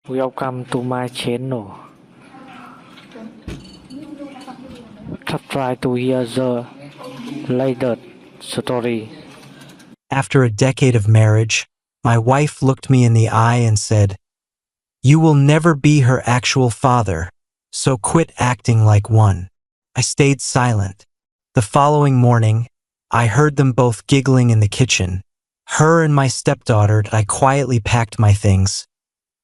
Welcome to my channel. Try to hear the latest story. After a decade of marriage, my wife looked me in the eye and said, "You will never be her actual father, so quit acting like one." I stayed silent. The following morning, I heard them both giggling in the kitchen. Her and my stepdaughter. I quietly packed my things,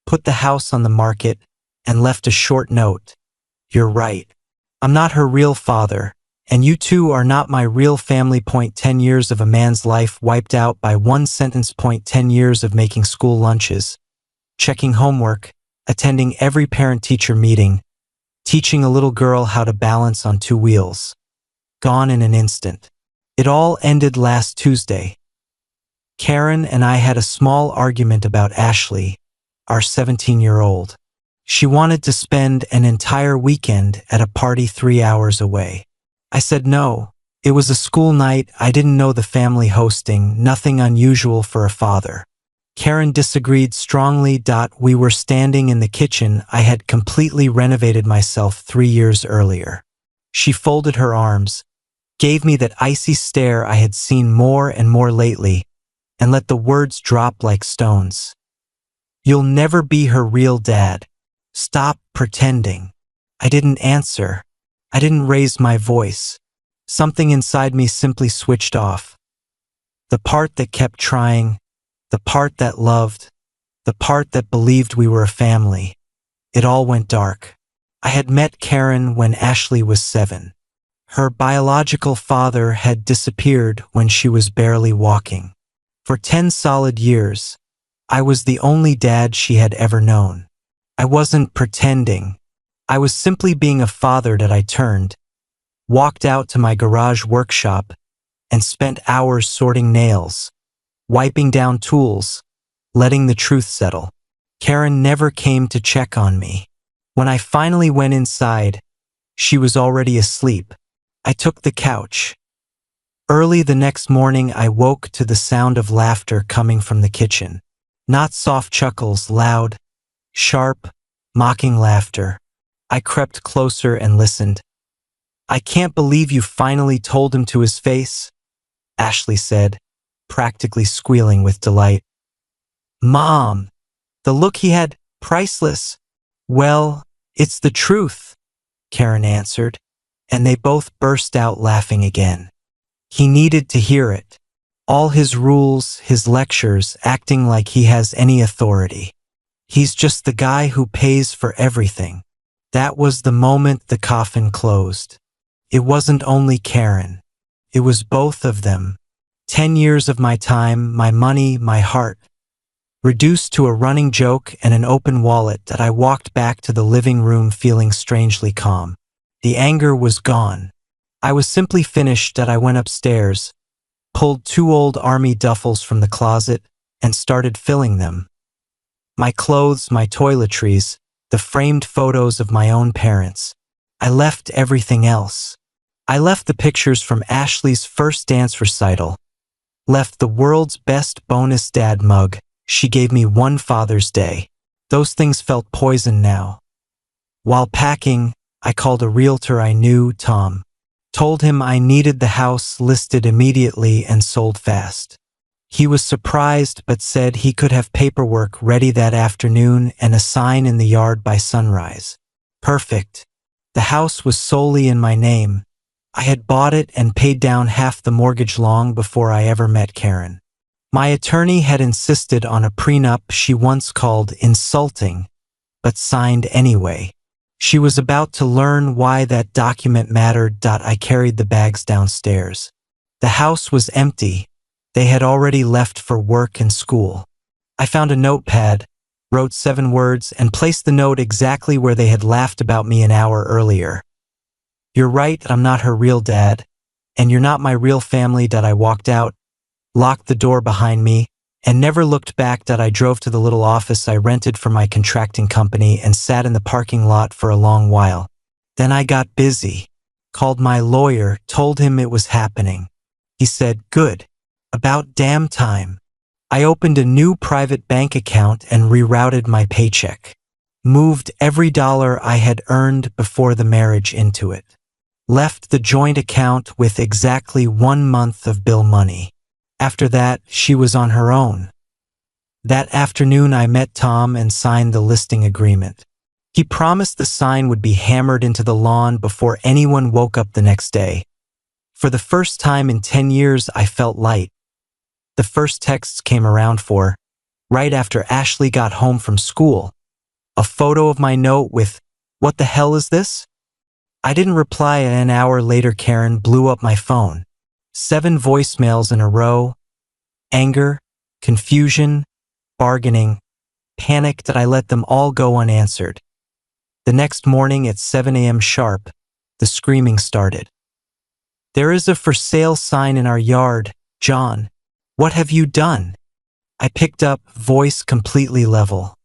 put the house on the market, and left a short note. "You're right. I'm not her real father, and you two are not my real family. 10 years of a man's life wiped out by one sentence. 10 years of making school lunches, checking homework, attending every parent-teacher meeting, teaching a little girl how to balance on two wheels. Gone in an instant. It all ended last Tuesday. Karen and I had a small argument about Ashley, our 17-year-old. She wanted to spend an entire weekend at a party 3 hours away. I said no. It was a school night. I didn't know the family hosting, nothing unusual for a father. Karen disagreed strongly. We were standing in the kitchen. I had completely renovated myself 3 years earlier. She folded her arms, gave me that icy stare I had seen more and more lately, and let the words drop like stones. "You'll never be her real dad. Stop pretending." I didn't answer. I didn't raise my voice. Something inside me simply switched off. The part that kept trying, the part that loved, the part that believed we were a family. It all went dark. I had met Karen when Ashley was 7. Her biological father had disappeared when she was barely walking. For 10 solid years, I was the only dad she had ever known. I wasn't pretending. I was simply being a father. I turned, walked out to my garage workshop, and spent hours sorting nails, wiping down tools, letting the truth settle. Karen never came to check on me. When I finally went inside, she was already asleep. I took the couch. Early the next morning, I woke to the sound of laughter coming from the kitchen. Not soft chuckles, loud, sharp, mocking laughter. I crept closer and listened. "I can't believe you finally told him to his face," Ashley said, practically squealing with delight. "Mom, the look he had, priceless." "Well, it's the truth," Karen answered, and they both burst out laughing again. He needed to hear it. All his rules, his lectures, acting like he has any authority. He's just the guy who pays for everything. That was the moment the coffin closed. It wasn't only Karen. It was both of them. 10 years of my time, my money, my heart, reduced to a running joke and an open wallet. That I walked back to the living room feeling strangely calm. The anger was gone. I was simply finished. That I went upstairs, pulled 2 old army duffels from the closet, and started filling them. My clothes, my toiletries, the framed photos of my own parents. I left everything else. I left the pictures from Ashley's first dance recital. Left the world's best bonus dad mug she gave me one Father's Day. Those things felt poison now. While packing, I called a realtor I knew, Tom. Told him I needed the house listed immediately and sold fast. He was surprised but said he could have paperwork ready that afternoon and a sign in the yard by sunrise. Perfect. The house was solely in my name. I had bought it and paid down half the mortgage long before I ever met Karen. My attorney had insisted on a prenup she once called insulting, but signed anyway. She was about to learn why that document mattered. I carried the bags downstairs. The house was empty. They had already left for work and school. I found a notepad, wrote 7 words, and placed the note exactly where they had laughed about me an hour earlier. "You're right, I'm not her real dad, and you're not my real family." I walked out, locked the door behind me, and never looked back. I drove to the little office I rented for my contracting company and sat in the parking lot for a long while. Then I got busy. Called my lawyer, told him it was happening. He said, "Good. About damn time." I opened a new private bank account and rerouted my paycheck. moved every dollar I had earned before the marriage into it. Left the joint account with exactly 1 month of bill money. After that, she was on her own. That afternoon I met Tom and signed the listing agreement. He promised the sign would be hammered into the lawn before anyone woke up the next day. For the first time in 10 years, I felt light. The first texts came around right after Ashley got home from school. A photo of my note with, "What the hell is this?" I didn't reply, and an hour later Karen blew up my phone. 7 voicemails in a row. Anger, confusion, bargaining, panic that I let them all go unanswered. The next morning at 7 a.m. sharp, the screaming started. "There is a for sale sign in our yard, John. What have you done?" I picked up, voice completely level.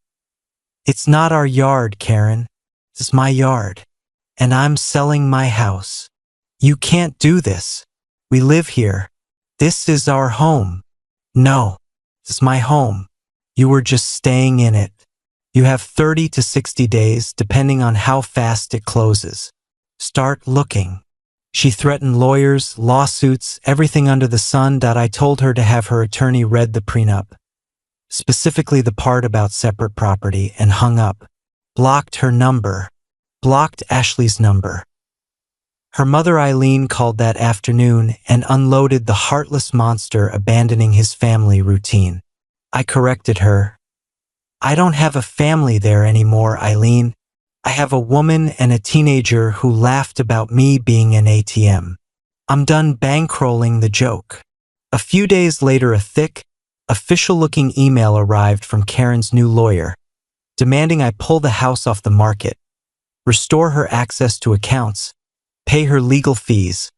"It's not our yard, Karen. It's my yard. And I'm selling my house. You can't do this. We live here. This is our home." "No, it's my home. You were just staying in it. You have 30 to 60 days, depending on how fast it closes. Start looking." She threatened lawyers, lawsuits, everything under the sun. I told her to have her attorney read the prenup, specifically the part about separate property, and hung up. Blocked her number. Blocked Ashley's number. Her mother Eileen called that afternoon and unloaded the heartless monster abandoning his family routine. I corrected her. "I don't have a family there anymore, Eileen. I have a woman and a teenager who laughed about me being an ATM. I'm done bankrolling the joke." A few days later, a thick, official-looking email arrived from Karen's new lawyer, demanding I pull the house off the market, restore her access to accounts, pay her legal fees,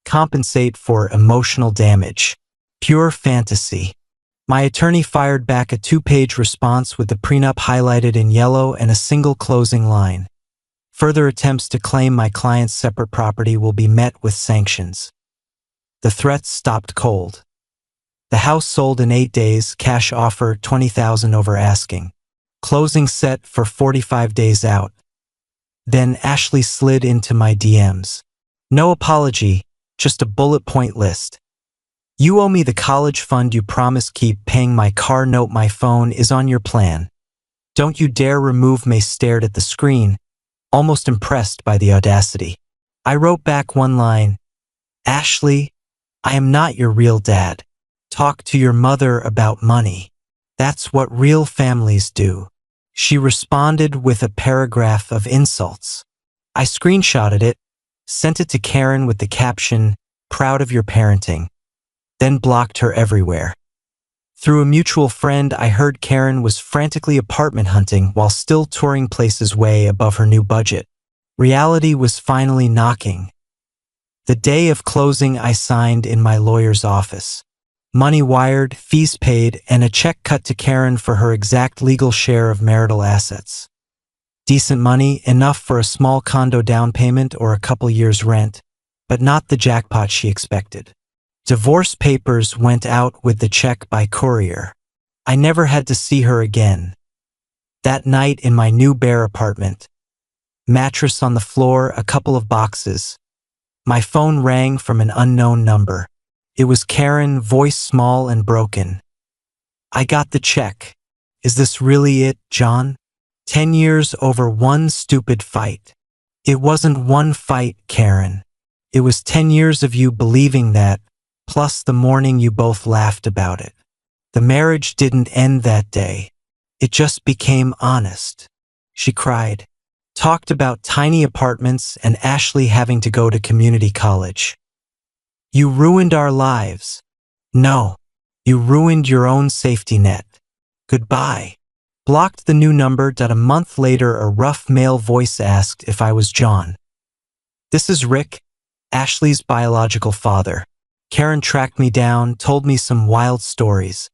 compensate for emotional damage. Pure fantasy. My attorney fired back a 2-page response with the prenup highlighted in yellow and a single closing line. Further attempts to claim my client's separate property will be met with sanctions. The threats stopped cold. The house sold in 8 days, cash offer $20,000 over asking. Closing set for 45 days out. Then Ashley slid into my DMs. No apology, just a bullet point list. "You owe me the college fund you promised, keep paying my car note, my phone is on your plan. Don't you dare remove me." Stared at the screen, almost impressed by the audacity. I wrote back one line, "Ashley, I am not your real dad. Talk to your mother about money. That's what real families do." She responded with a paragraph of insults. I screenshotted it, sent it to Karen with the caption, "Proud of your parenting," then blocked her everywhere. Through a mutual friend, I heard Karen was frantically apartment hunting while still touring places way above her new budget. Reality was finally knocking. The day of closing, I signed in my lawyer's office. Money wired, fees paid, and a check cut to Karen for her exact legal share of marital assets. Decent money, enough for a small condo down payment or a couple years' rent, but not the jackpot she expected. Divorce papers went out with the check by courier. I never had to see her again. That night in my new bare apartment, mattress on the floor, a couple of boxes. My phone rang from an unknown number. It was Karen, voice small and broken. "I got the check. Is this really it, John? 10 years over one stupid fight." "It wasn't one fight, Karen. It was 10 years of you believing that, plus the morning you both laughed about it. The marriage didn't end that day. It just became honest." She cried. Talked about tiny apartments and Ashley having to go to community college. "You ruined our lives. No, you ruined your own safety net. Goodbye." Blocked the new number. A month later, a rough male voice asked if I was John. "This is Rick, Ashley's biological father." Karen tracked me down, told me some wild stories.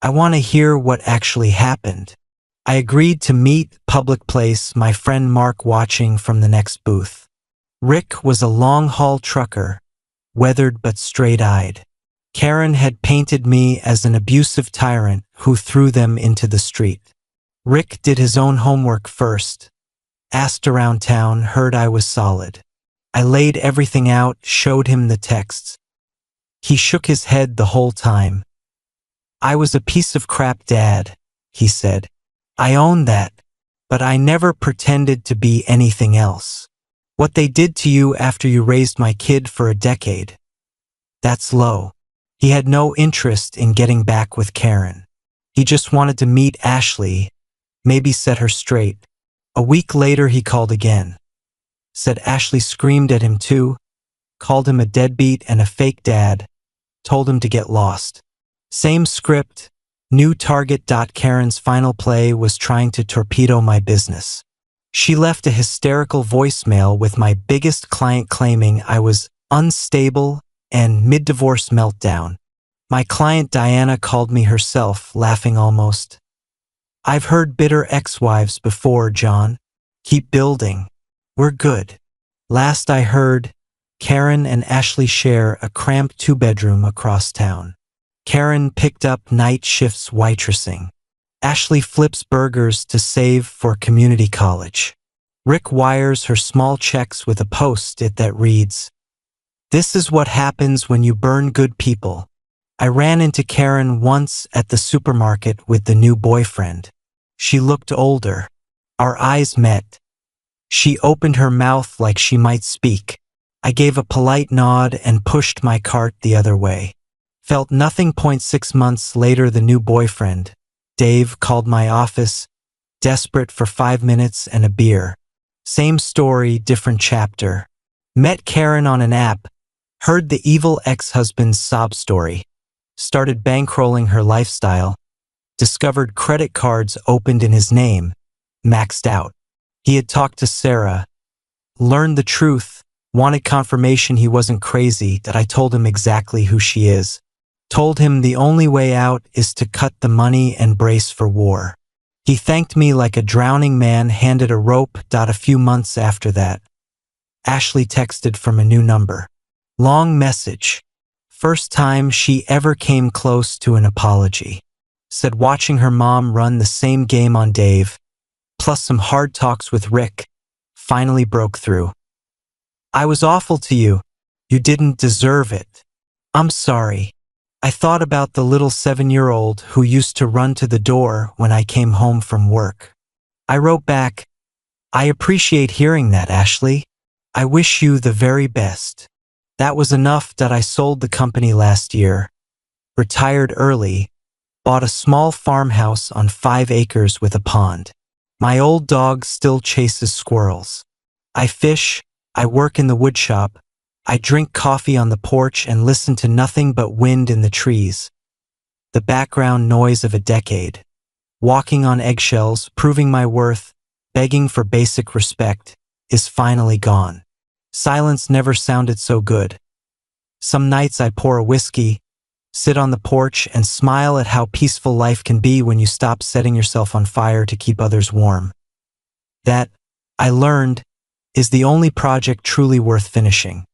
I want to hear what actually happened. I agreed to meet, public place, my friend Mark watching from the next booth. Rick was a long-haul trucker, weathered but straight-eyed. Karen had painted me as an abusive tyrant who threw them into the street. Rick did his own homework first, asked around town, heard I was solid. I laid everything out, showed him the texts. He shook his head the whole time. I was a piece of crap dad, he said. I own that, but I never pretended to be anything else. What they did to you after you raised my kid for a decade, that's low. He had no interest in getting back with Karen. He just wanted to meet Ashley, maybe set her straight. A week later he called again. Said Ashley screamed at him too, called him a deadbeat and a fake dad, told him to get lost. Same script, new target. Karen's final play was trying to torpedo my business. She left a hysterical voicemail with my biggest client claiming I was unstable and mid-divorce meltdown. My client Diana called me herself, laughing almost. I've heard bitter ex-wives before, John. Keep building. We're good. Last I heard, Karen and Ashley share a cramped two-bedroom across town. Karen picked up night shifts waitressing. Ashley flips burgers to save for community college. Rick wires her small checks with a post-it that reads, "This is what happens when you burn good people." I ran into Karen once at the supermarket with the new boyfriend. She looked older. Our eyes met. She opened her mouth like she might speak. I gave a polite nod and pushed my cart the other way. Felt nothing. 6 months later, the new boyfriend, Dave, called my office, desperate for 5 minutes and a beer. Same story, different chapter. Met Karen on an app, heard the evil ex-husband's sob story, started bankrolling her lifestyle, discovered credit cards opened in his name, maxed out. He had talked to Sarah, learned the truth, wanted confirmation he wasn't crazy, that I told him exactly who she is. Told him the only way out is to cut the money and brace for war. He thanked me like a drowning man, handed a rope. A few months after that, Ashley texted from a new number. Long message. First time she ever came close to an apology. Said watching her mom run the same game on Dave, plus some hard talks with Rick, finally broke through. I was awful to you. You didn't deserve it. I'm sorry. I thought about the little 7-year-old who used to run to the door when I came home from work. I wrote back, I appreciate hearing that, Ashley. I wish you the very best. That was enough. I sold the company last year, retired early, bought a small farmhouse on 5 acres with a pond. My old dog still chases squirrels. I fish, I work in the woodshop, I drink coffee on the porch and listen to nothing but wind in the trees. The background noise of a decade. Walking on eggshells, proving my worth, begging for basic respect, is finally gone. Silence never sounded so good. Some nights I pour a whiskey, sit on the porch and smile at how peaceful life can be when you stop setting yourself on fire to keep others warm. That, I learned, is the only project truly worth finishing.